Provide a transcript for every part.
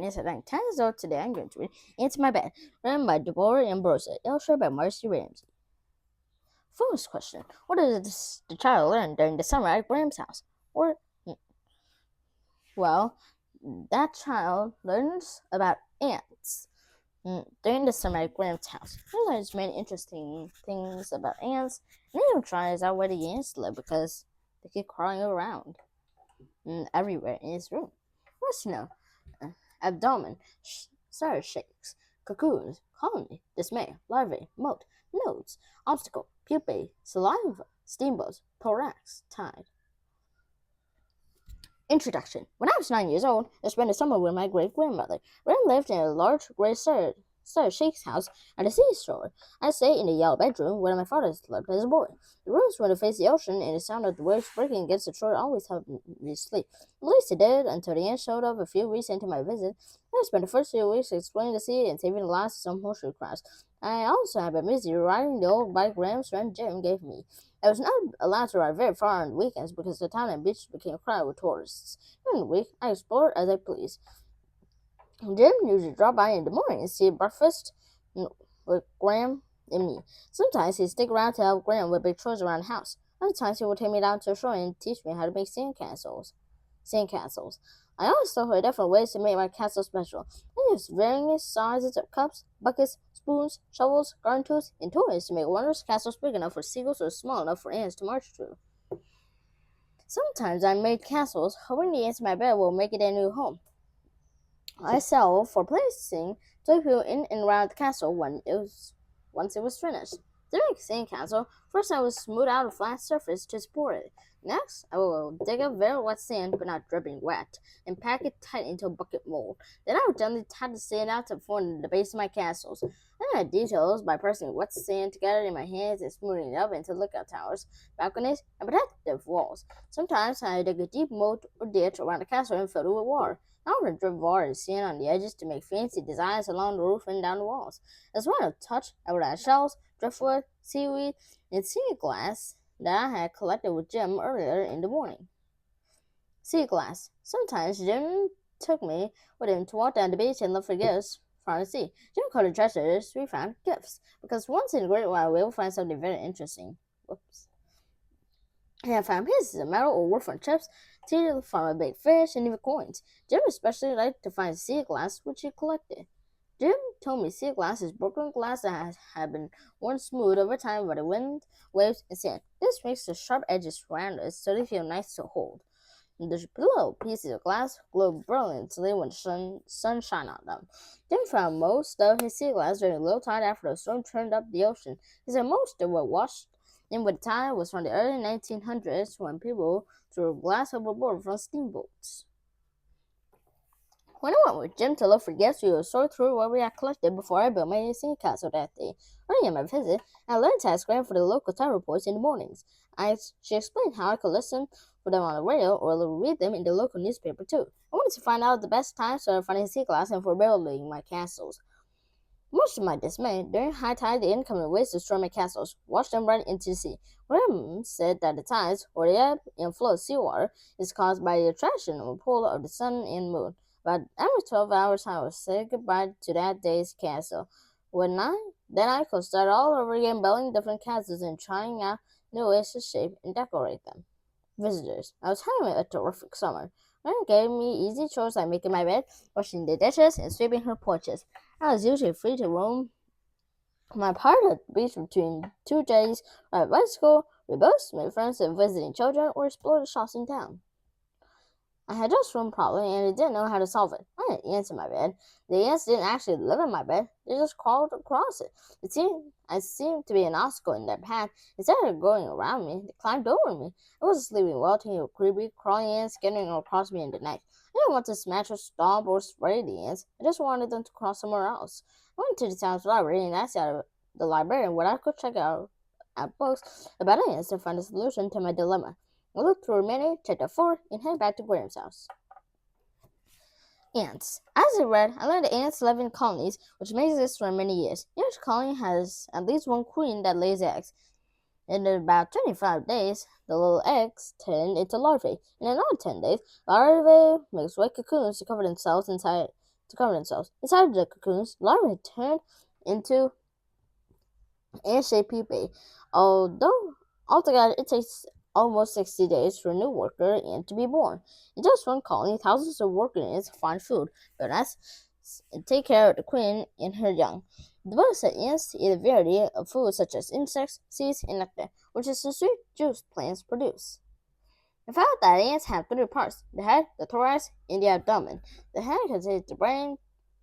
It's at 10 years old today. I'm going to read Into My Bed, written by Deborah Ambrosia, illustrated by Marcy Ramsey. First question: what does the child learn during the summer at Graham's house? Well, that child learns about ants during the summer at Graham's house. He learns many interesting things about ants, and he even tries out where the ants live because they keep crawling around everywhere in his room. What's to know? Abdomen, shakes, cocoons, colony, dismay, larvae, moat, nodes, obstacle, pupae, saliva, steamboats, thorax, tide. Introduction. When I was 9 years old, I spent the summer with my great-grandmother. Ren lived in a large gray Sheikh's house at the seashore. I stayed in the yellow bedroom where my father slept as a boy. The rooms were to face the ocean, and the sound of the waves breaking against the shore always helped me sleep. At least it did, until the ant showed up a few weeks into my visit. I spent the first few weeks exploring the sea and saving the lives of some horseshoe crabs. I also had been busy riding the old bike Graham's friend Jim gave me. I was not allowed to ride very far on the weekends because the town and beach became crowded with tourists. During the week, I explored as I pleased. Jim usually dropped by in the morning and see breakfast with Graham and me. Sometimes he'd stick around to help Graham with big chores around the house. Other times he would take me down to the shore and teach me how to make sandcastles. I always thought of different ways to make my castle special. I used various sizes of cups, buckets, spoons, shovels, garden tools, and toys to make wondrous castles big enough for seagulls or small enough for ants to march through. Sometimes I made castles, hoping the ants in my bed will make it a new home. I settled for placing toy people in and around the castle once it was finished. To make sandcastle, first I would smooth out a flat surface to support it. Next, I will dig up very wet sand, but not dripping wet, and pack it tight into a bucket mold. Then I would gently tie the sand out to form the base of my castles. I add details by pressing wet sand together in my hands and smoothing it up into lookout towers, balconies, and protective walls. Sometimes I dig a deep moat or ditch around the castle and fill it with water. I would drip water and sand on the edges to make fancy designs along the roof and down the walls. As one of touch, I would add shells, driftwood, seaweed, and sea glass that I had collected with Jim earlier in the morning. Sea glass. Sometimes Jim took me with him to walk down the beach and look for gifts from the sea. Jim called the treasures we found gifts, because once in a great while we will find something very interesting. And I found pieces of metal or wood from chips, teeth from a big fish, and even coins. Jim especially liked to find sea glass, which he collected. Jim told me sea glass is broken glass that had been worn smooth over time by the wind, waves, and sand. This makes the sharp edges rounded so they feel nice to hold. The little pieces of glass glow brilliantly when the sun shines on them. Jim found most of his sea glass during low tide after the storm turned up the ocean. He said most of what washed in with the tide was from the early 1900s when people threw glass overboard from steamboats. When I went with Jim to look for gifts, we would sort through what we had collected before I built my sandcastle that day. Early in my visit, I learned to ask Graham for the local town reports in the mornings. She explained how I could listen for them on the radio or read them in the local newspaper too. I wanted to find out the best times for finding sea glass and for building my castles. Much to my dismay, during high tide, the incoming waves destroyed my castles, washed them right into the sea. Graham said that the tides, or the ebb and flow of seawater, is caused by the attraction or pull of the sun and moon. But every 12 hours, I would say goodbye to that day's castle. Then I could start all over again, building different castles and trying out new ways to shape and decorate them. Visitors. I was having a terrific summer. Mary gave me easy chores like making my bed, washing the dishes, and sweeping her porches. I was usually free to roam my part at the beach between 2 days, ride a bicycle, read books, make friends with visiting children, or explore the shops in town. I had just one problem, and I didn't know how to solve it. I had ants in my bed. The ants didn't actually live in my bed. They just crawled across it. I seemed to be an obstacle in their path. Instead of going around me, they climbed over me. I wasn't sleeping well, thinking of creepy, crawling ants skittering across me in the night. I didn't want to smash or stomp or spray the ants. I just wanted them to cross somewhere else. I went to the town's library and asked the librarian what I could check out books about ants to find a solution to my dilemma. I looked through many, checked out 4, and headed back to Graham's house. Ants. As I read, I learned that ants live in colonies, which may exist for many years. Each colony has at least one queen that lays eggs. In about 25 days, the little eggs turn into larvae. In another 10 days, larvae make white cocoons to cover themselves inside to cover themselves. Inside the cocoons, larvae turn into ant-shaped pupae. Although altogether it takes almost 60 days for a new worker ant to be born. In just one colony, thousands of worker ants find food, build nests, and take care of the queen and her young. The bonus that ants eat a variety of foods such as insects, seeds, and nectar, which is the sweet juice plants produce. I found that ants have three parts: the head, the thorax, and the abdomen. The head contains the brain,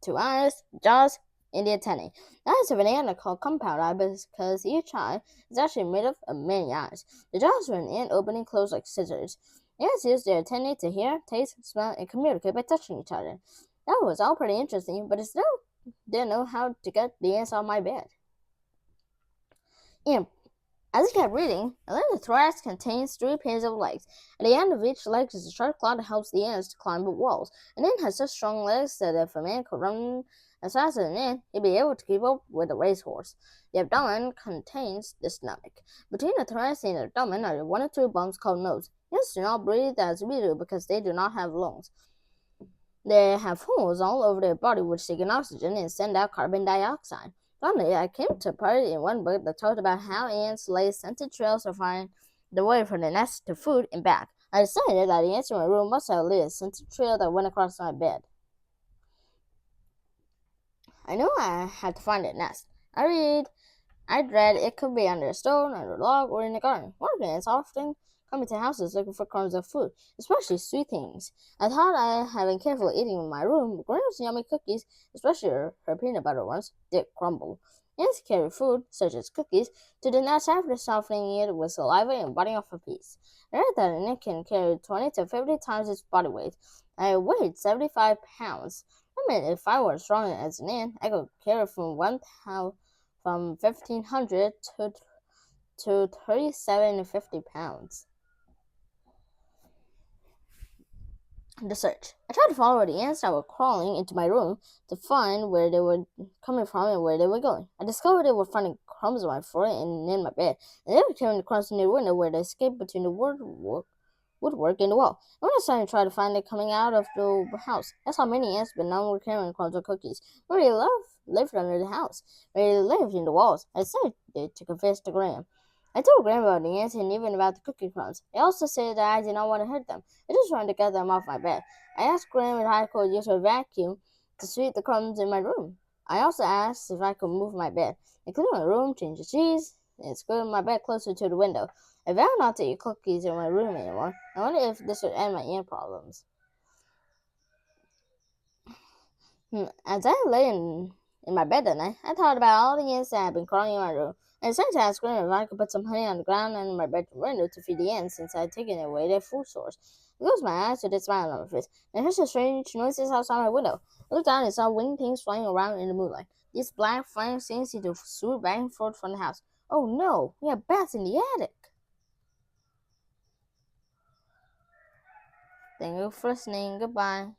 two eyes, jaws, and the antennae. The eyes of an ant are called compound eyes because each eye is actually made up of many eyes. The jaws are an ant open and close like scissors. Ants use their antennae to hear, taste, smell, and communicate by touching each other. That was all pretty interesting, but I still didn't know how to get the ants off my bed. And as I kept reading, I learned the thorax contains 3 pairs of legs. At the end of each leg is a sharp claw that helps the ants to climb up walls. An ant has such strong legs that if a man could run as fast as an ant, he'd be able to keep up with a racehorse. The abdomen contains the stomach. Between the thorax and the abdomen are 1 or 2 bones called nodes. Ants do not breathe as we do because they do not have lungs. They have holes all over their body which take in oxygen and send out carbon dioxide. Finally, I came to a part in one book that talked about how ants lay scented trails to find the way from the nest to food and back. I decided that the ants in my room must have laid a scented trail that went across my bed. I knew I had to find the nest. I'd read it could be under a stone, under a log, or in the garden. Worker ants often come into houses looking for crumbs of food, especially sweet things. I thought I had been careful eating in my room. Grandma's yummy cookies, especially her peanut butter ones, did crumble. Ants carry food, such as cookies, to the nest after softening it with saliva and biting off a piece. I read that an ant can carry 20 to 50 times its body weight. I weighed 75 pounds. I mean, if I were strong as an ant, I could carry from 1,500 to 3,750 pounds. The search. I tried to follow the ants that were crawling into my room to find where they were coming from and where they were going. I discovered they were finding crumbs on my floor and in my bed, and they were carrying the crumbs near the window where they escaped between the woodwork and the wall. And when I started to try to find it coming out of the house, I saw many ants, but none were carrying crumbs or cookies. Where they lived under the house, where they lived in the walls. I decided to confess to Graham. I told Graham about the ants and even about the cookie crumbs. I also said that I did not want to hurt them. I just wanted to get them off my bed. I asked Graham if I could use her vacuum to sweep the crumbs in my room. I also asked if I could move my bed, include my room, change the cheese, and scoot my bed closer to the window. I vowed not to eat cookies in my room anymore. I wondered if this would end my ant problems. As I lay in my bed that night, I thought about all the ants that had been crawling in my room. I decided to ask Grandma if I could put some honey on the ground and in my bedroom window to feed the ants since I had taken away their food source. I closed my eyes with a smile on my face, and I heard some strange noises outside my window. I looked out and saw winged things flying around in the moonlight. These black flying things seemed to swoop back and forth from the house. Oh no, we have bats in the attic! Thank you for listening. Goodbye.